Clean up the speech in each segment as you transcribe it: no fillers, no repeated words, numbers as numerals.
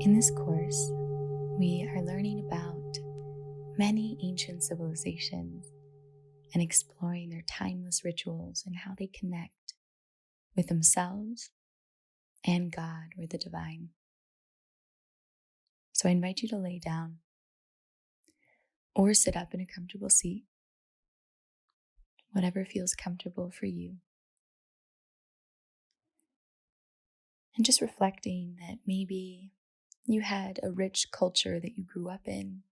In this course, we are learning about many ancient civilizations and exploring their timeless rituals and how they connect with themselves and God or the divine. So I invite you to lay down or sit up in a comfortable seat, whatever feels comfortable for you. And just reflecting that maybe you had a rich culture that you grew up in.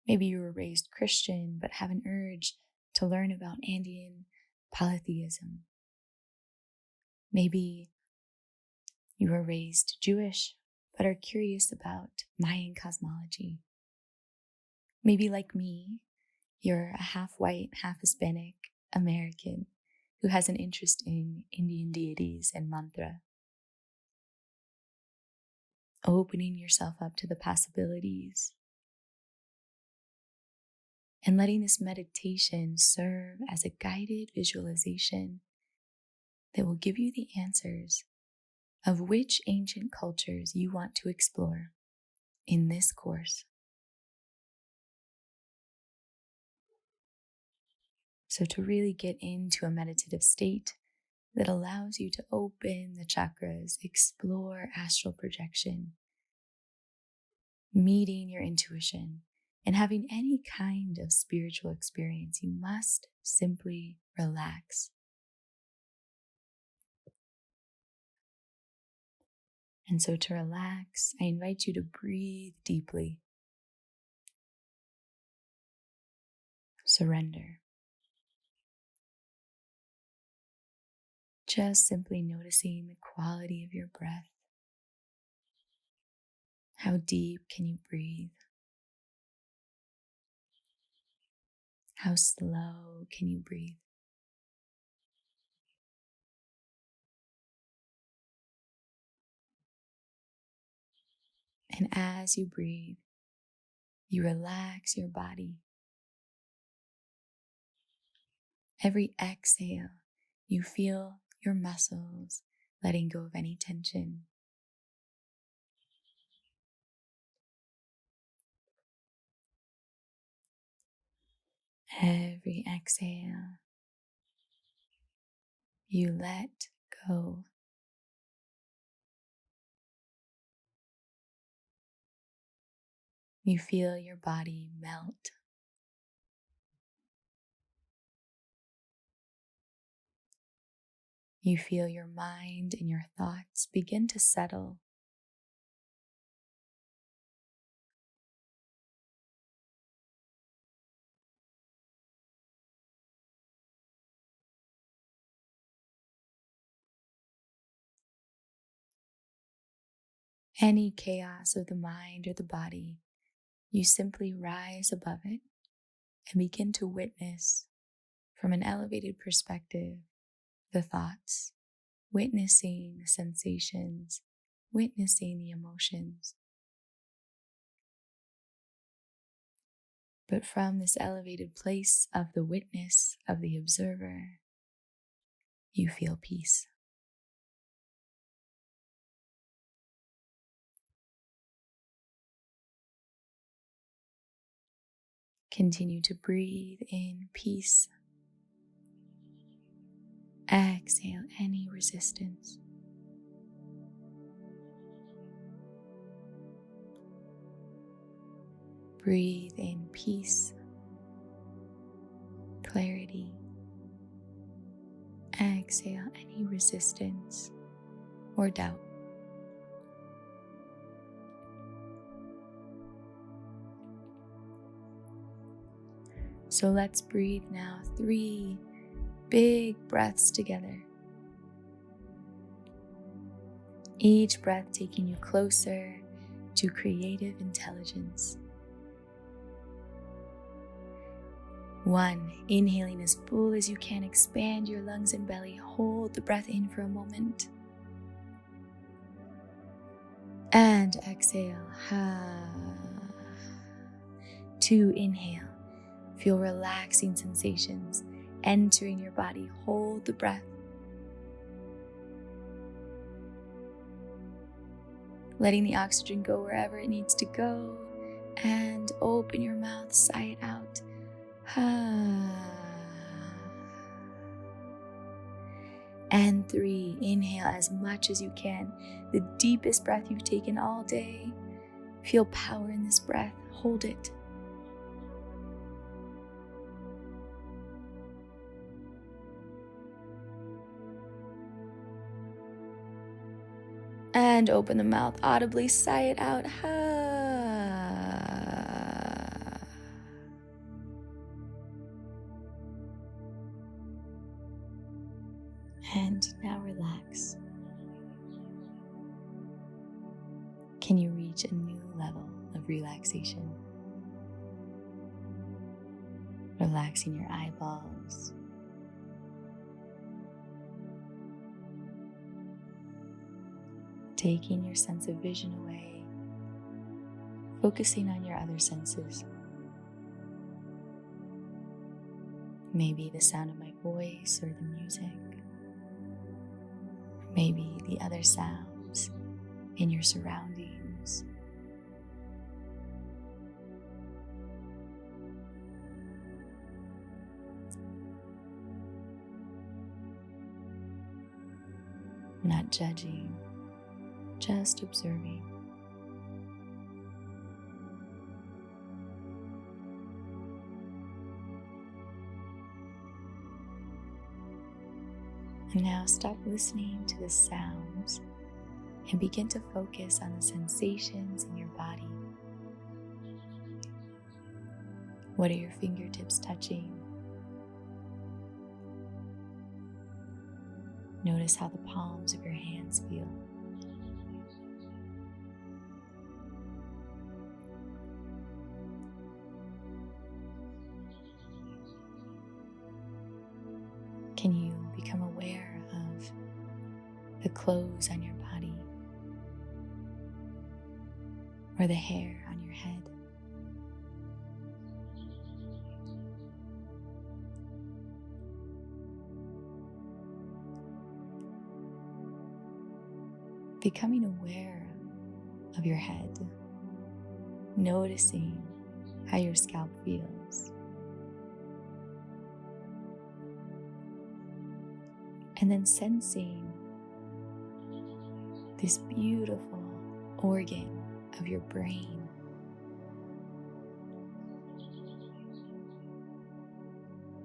Maybe you were raised Christian but have an urge to learn about Andean polytheism. Maybe you were raised Jewish but are curious about Mayan cosmology. Maybe like me, you're a half white, half Hispanic American who has an interest in Indian deities and mantra. Opening yourself up to the possibilities and letting this meditation serve as a guided visualization that will give you the answers of which ancient cultures you want to explore in this course. So to really get into a meditative state that allows you to open the chakras, explore astral projection, meeting your intuition, and having any kind of spiritual experience, you must simply relax. And so to relax, I invite you to breathe deeply. Surrender. Just simply noticing the quality of your breath. How deep can you breathe? How slow can you breathe? And as you breathe, you relax your body. Every exhale, you feel your muscles letting go of any tension. Every exhale, you let go. You feel your body melt. You feel your mind and your thoughts begin to settle. Any chaos of the mind or the body, you simply rise above it and begin to witness from an elevated perspective the thoughts, witnessing the sensations, witnessing the emotions. But from this elevated place of the witness, of the observer, you feel peace. Continue to breathe in peace. Exhale any resistance. Breathe in peace, clarity. Exhale any resistance or doubt. So let's breathe now 3 big breaths together. Each breath taking you closer to creative intelligence. 1, inhaling as full as you can, expand your lungs and belly. Hold the breath in for a moment. And exhale. 2, inhale. Feel relaxing sensations entering your body. Hold the breath. letting the oxygen go wherever it needs to go, and open your mouth, sigh it out. And 3, inhale as much as you can, the deepest breath you've taken all day. Feel power in this breath, hold it. And open the mouth, audibly sigh it out. And now relax. Can you reach a new level of relaxation? Relaxing your eyeballs. Taking your sense of vision away, focusing on your other senses. Maybe the sound of my voice or the music. Maybe the other sounds in your surroundings. Not judging, just observing. And now stop listening to the sounds and begin to focus on the sensations in your body. What are your fingertips touching? Notice how the palms of your hands feel. Can you become aware of the clothes on your body or the hair on your head? Becoming aware of your head, noticing how your scalp feels. And then sensing this beautiful organ of your brain.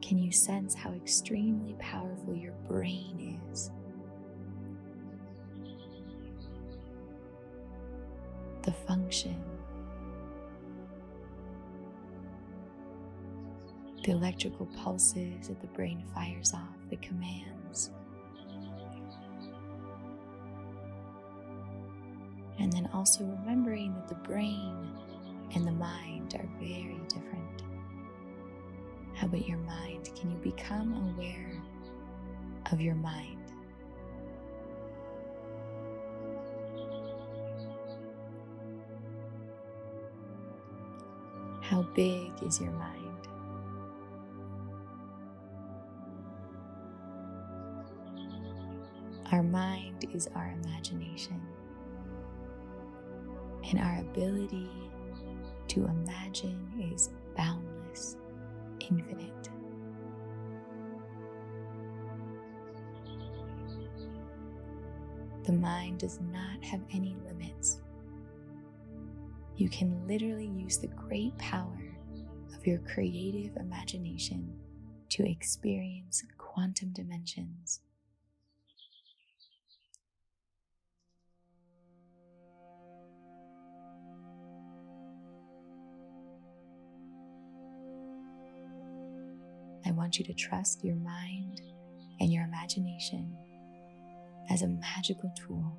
Can you sense how extremely powerful your brain is? The function, the electrical pulses that the brain fires off, the commands. And then also remembering that the brain and the mind are very different. How about your mind? Can you become aware of your mind? How big is your mind? Our mind is our imagination, and our ability to imagine is boundless, infinite. The mind does not have any limits. You can literally use the great power of your creative imagination to experience quantum dimensions. I want you to trust your mind and your imagination as a magical tool.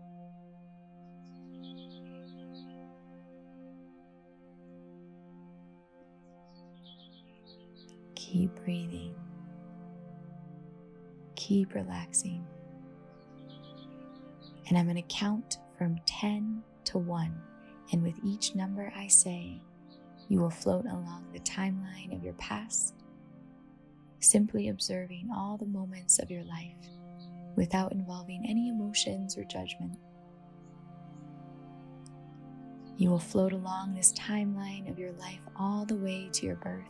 Keep breathing. Keep relaxing. And I'm going to count from 10 to 1. And with each number I say, you will float along the timeline of your past, simply observing all the moments of your life without involving any emotions or judgment. You will float along this timeline of your life all the way to your birth,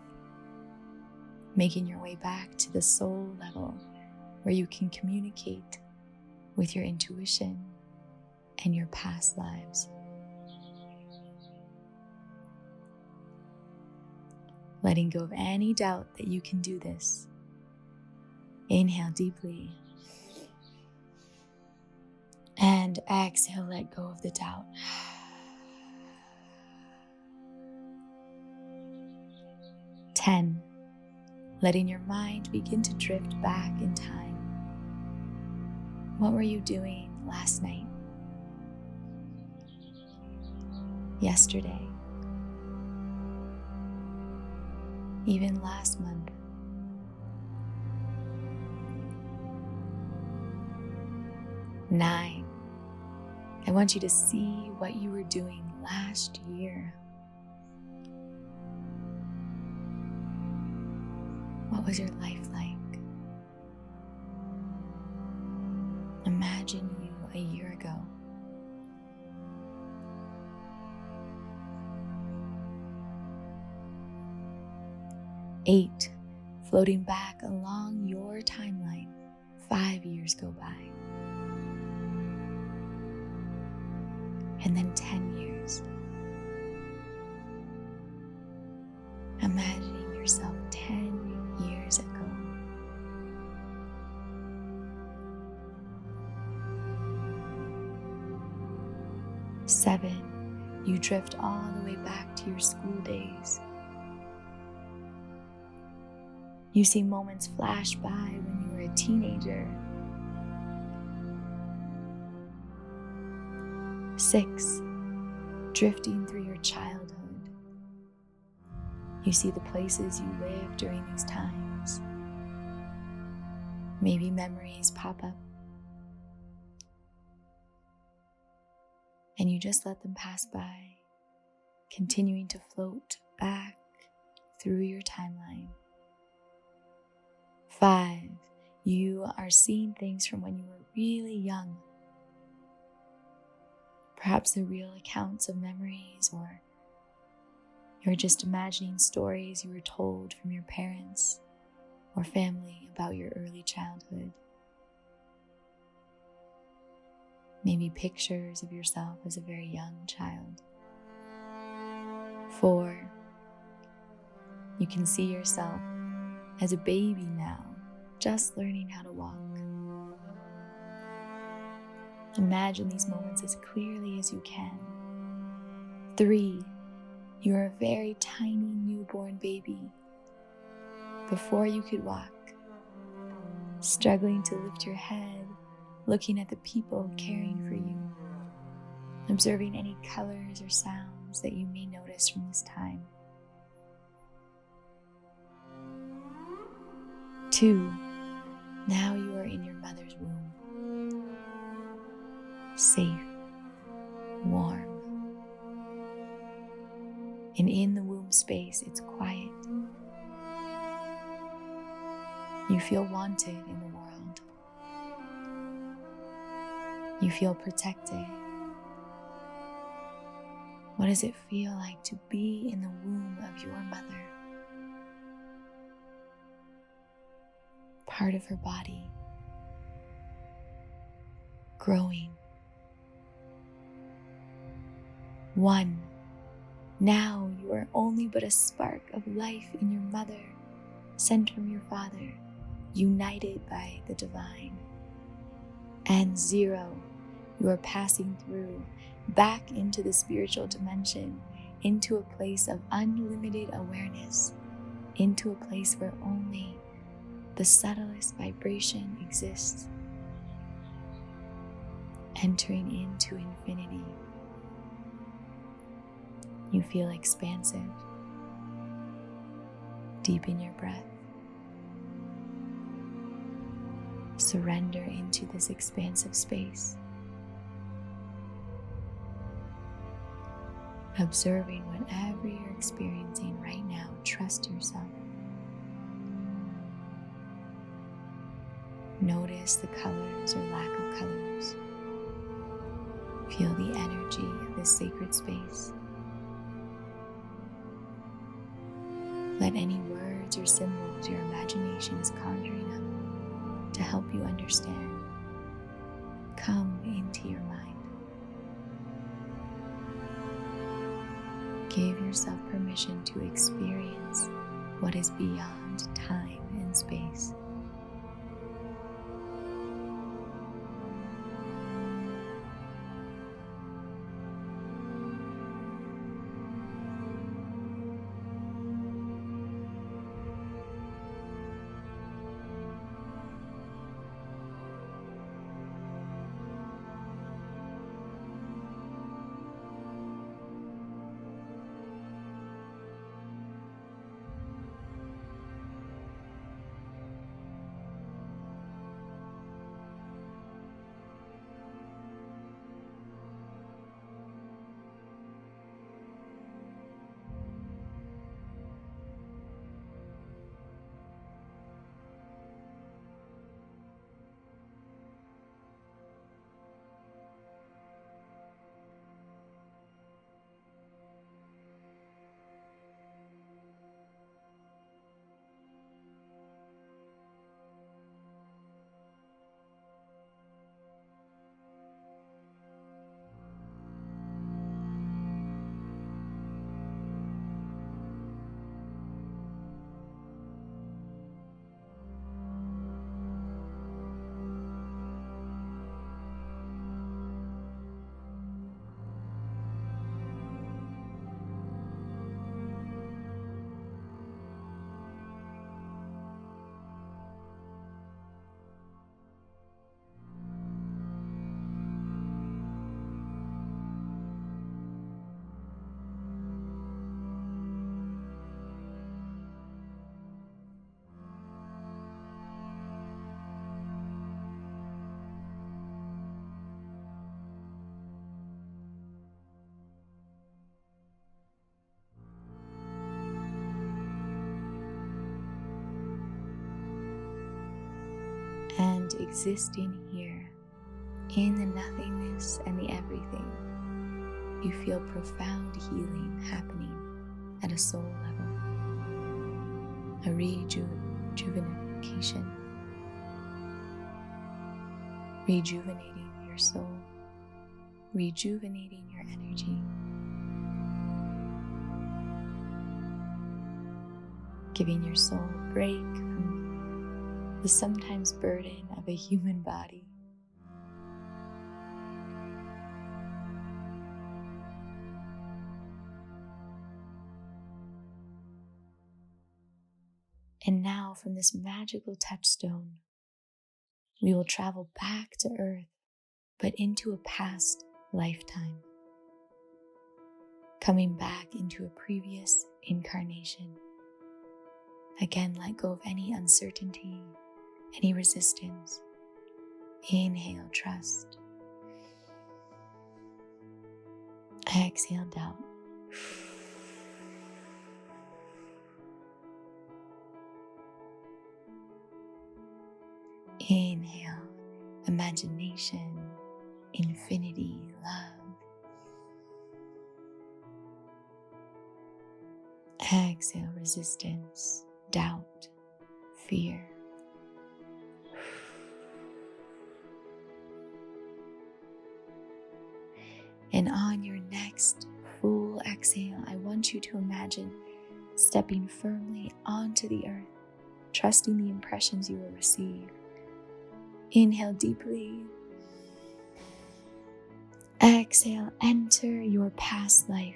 making your way back to the soul level where you can communicate with your intuition and your past lives. Letting go of any doubt that you can do this. Inhale deeply. And exhale, let go of the doubt. 10. Letting your mind begin to drift back in time. What were you doing last night? Yesterday? Even last month? 9. I want you to see what you were doing last year. What was your life like? Imagine you a year ago. 8. Floating back along your timeline, 5 years go by. And then 10 years. Imagining yourself 10 years ago. 7. You drift all the way back to your school days. You see moments flash by when you were a teenager. 6. Drifting through your childhood. You see the places you lived during these times. Maybe memories pop up. And you just let them pass by, continuing to float back through your timeline. 5. You are seeing things from when you were really young. Perhaps the real accounts of memories, or you're just imagining stories you were told from your parents or family about your early childhood. Maybe pictures of yourself as a very young child. 4. You can see yourself as a baby now, just learning how to walk. Imagine these moments as clearly as you can. 3. You are a very tiny newborn baby. Before you could walk, struggling to lift your head, looking at the people caring for you, observing any colors or sounds that you may notice from this time. 2. Now you are in your mother's womb, safe, warm, and in the womb space it's quiet. You feel wanted in the world. You feel protected. What does it feel like to be in the womb of your mother? Part of her body, growing. 1. Now you are only but a spark of life in your mother, sent from your Father, united by the divine. And 0, you are passing through, back into the spiritual dimension, into a place of unlimited awareness, into a place where only the subtlest vibration exists, entering into infinity. You feel expansive. Deepen your breath. Surrender into this expansive space. Observing whatever you're experiencing right now, trust yourself. Notice the colors or lack of colors. Feel the energy of this sacred space. Let any words or symbols your imagination is conjuring up to help you understand come into your mind. Give yourself permission to experience what is beyond time and space. And existing here in the nothingness and the everything, you feel profound healing happening at a soul level, a rejuvenation, rejuvenating your soul, rejuvenating your energy, giving your soul a break from the sometimes burden of a human body. And now, from this magical touchstone, we will travel back to Earth, but into a past lifetime, coming back into a previous incarnation. Again, let go of any uncertainty, any resistance. Inhale, trust. Exhale, doubt. Inhale, imagination, infinity, love. Exhale, resistance, doubt, fear. And on your next full exhale, I want you to imagine stepping firmly onto the earth, trusting the impressions you will receive. Inhale deeply. Exhale, enter your past life.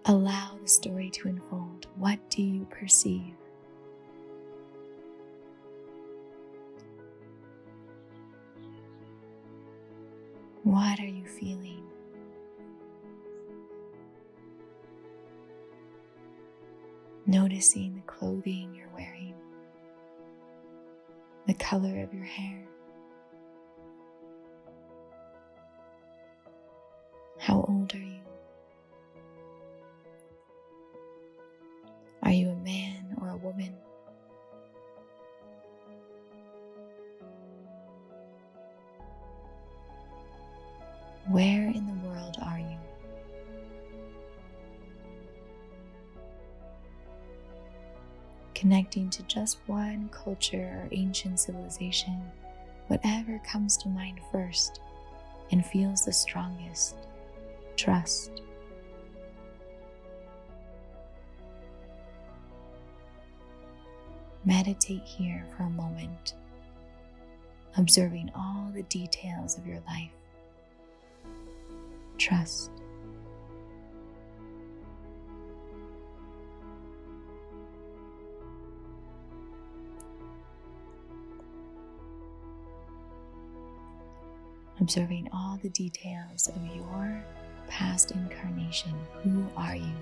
Allow the story to unfold. What do you perceive? What are you feeling? Noticing the clothing you're wearing, the color of your hair. How old are you? Are you a man or a woman? Where in the world are you? connecting to just one culture or ancient civilization, whatever comes to mind first and feels the strongest. Trust. Meditate here for a moment, observing all the details of your life. Trust. Observing all the details of your past incarnation. Who are you?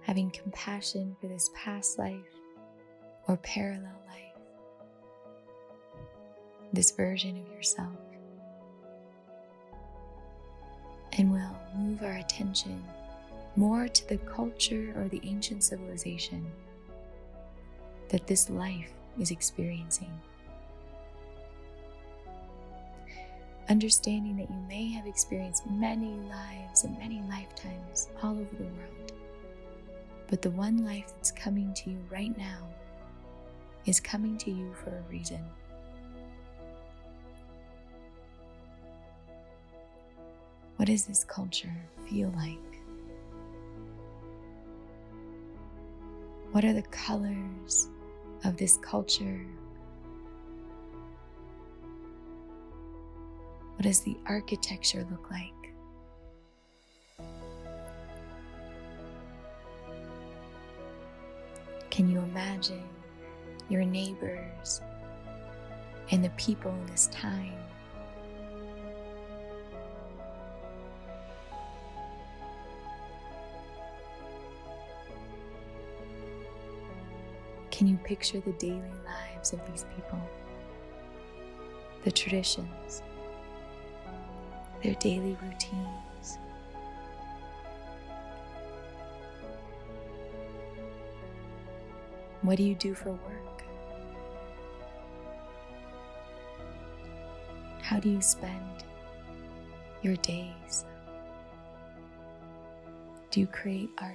Having compassion for this past life or parallel life, this version of yourself, and we'll move our attention more to the culture or the ancient civilization that this life is experiencing. Understanding that you may have experienced many lives and many lifetimes all over the world, but the one life that's coming to you right now is coming to you for a reason. What does this culture feel like? What are the colors of this culture? What does the architecture look like? Can you imagine your neighbors and the people in this time? Can you picture the daily lives of these people? The traditions, their daily routines. What do you do for work? How do you spend your days? Do you create art?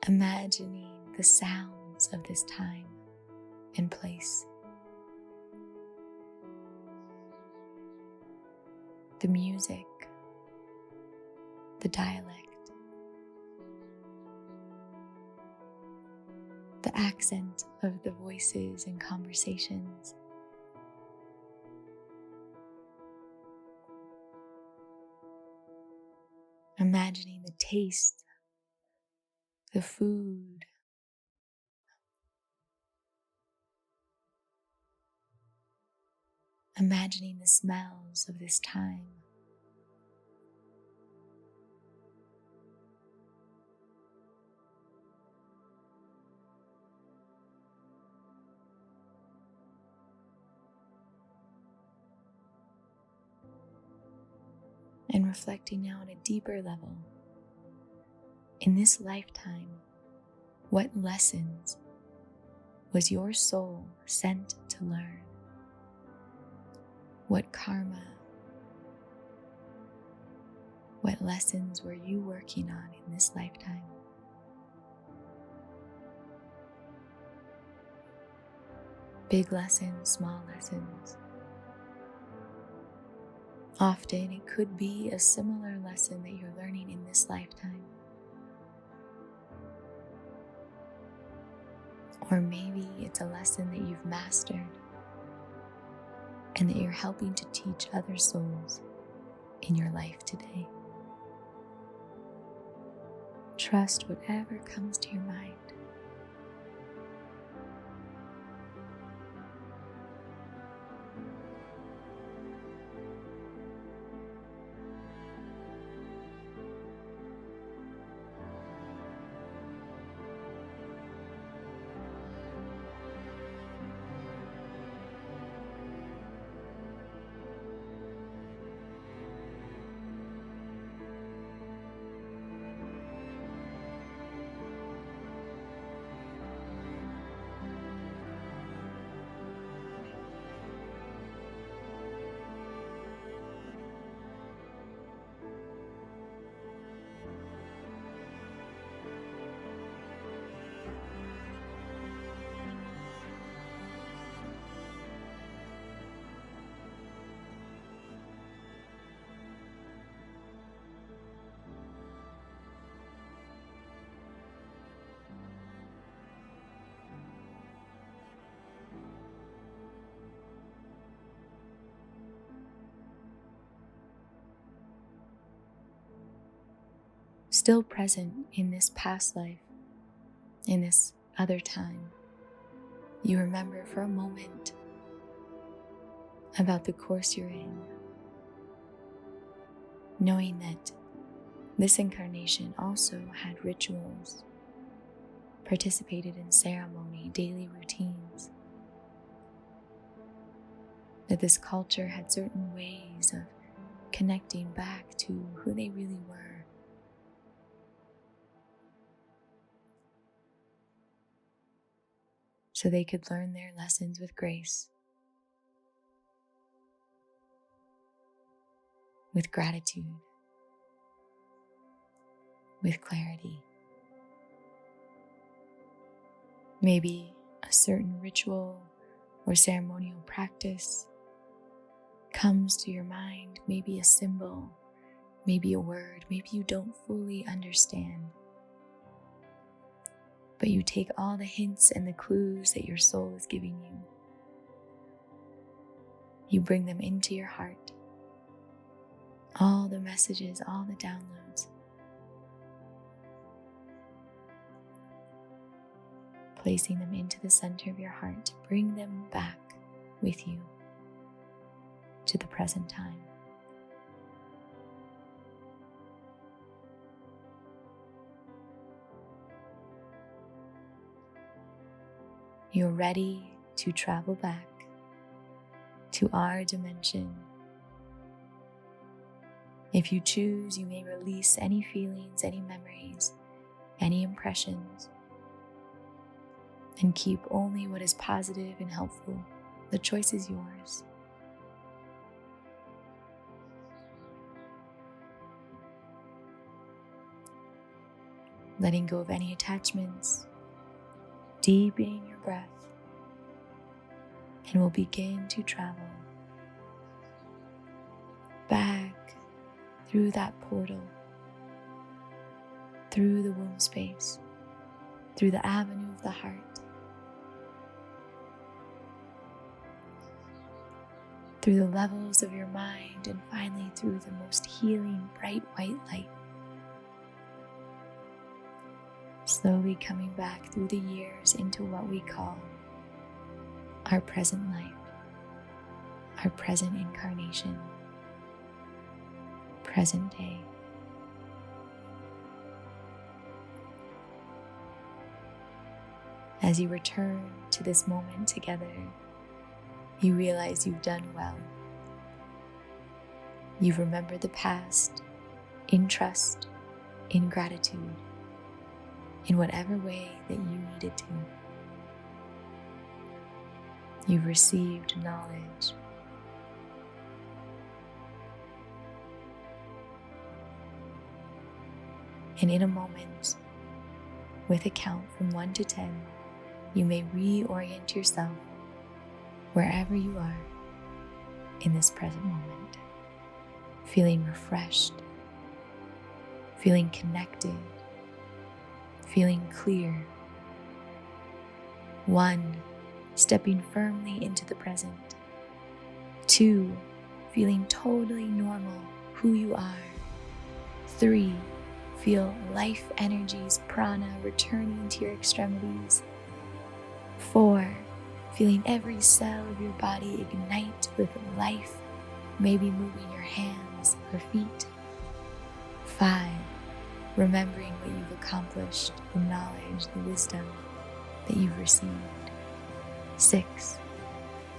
Imagining the sounds of this time and place. The music, the dialect, the accent of the voices and conversations. Imagining the taste, the food, imagining the smells of this time. And reflecting now on a deeper level. In this lifetime, what lessons was your soul sent to learn? What karma, what lessons were you working on in this lifetime? Big lessons, small lessons. Often it could be a similar lesson that you're learning in this lifetime. Or maybe it's a lesson that you've mastered and that you're helping to teach other souls in your life today. Trust whatever comes to your mind. Still present in this past life, in this other time, you remember for a moment about the course you're in, knowing that this incarnation also had rituals, participated in ceremony, daily routines, that this culture had certain ways of connecting back to who they really were. So they could learn their lessons with grace, with gratitude, with clarity. Maybe a certain ritual or ceremonial practice comes to your mind, maybe a symbol, maybe a word, maybe you don't fully understand. But you take all the hints and the clues that your soul is giving you. You bring them into your heart. All the messages, all the downloads. Placing them into the center of your heart to bring them back with you to the present time. You're ready to travel back to our dimension. If you choose, you may release any feelings, any memories, any impressions, and keep only what is positive and helpful. The choice is yours. Letting go of any attachments, deepening your breath, and we'll begin to travel back through that portal, through the womb space, through the avenue of the heart, through the levels of your mind, and finally through the most healing bright white light. Slowly coming back through the years into what we call our present life, our present incarnation, present day. As you return to this moment together, you realize you've done well. You've remembered the past in trust, in gratitude, in whatever way that you needed to. You've received knowledge. And in a moment, with a count from 1 to 10, you may reorient yourself wherever you are in this present moment, feeling refreshed, feeling connected, feeling clear. 1, stepping firmly into the present. 2, feeling totally normal, who you are. 3, feel life energies, prana, returning to your extremities. 4, feeling every cell of your body ignite with life, maybe moving your hands or feet. 5, remembering what you've accomplished, the knowledge, the wisdom that you've received. 6,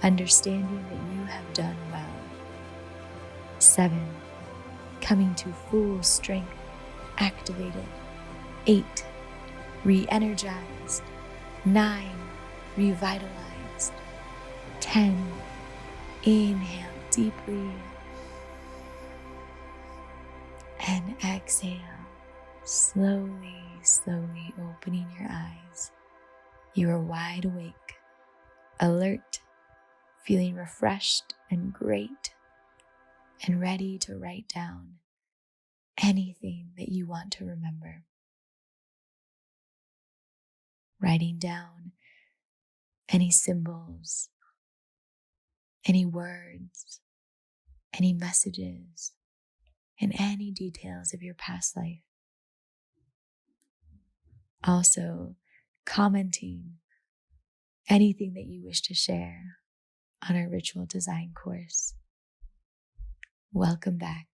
understanding that you have done well. 7, coming to full strength, activated. 8, re-energized. 9, revitalized. 10, inhale deeply and exhale, slowly, slowly opening your eyes. You are wide awake, alert, feeling refreshed and great, and ready to write down anything that you want to remember. Writing down any symbols, any words, any messages, and any details of your past life. Also, commenting anything that you wish to share on our ritual design course. Welcome back.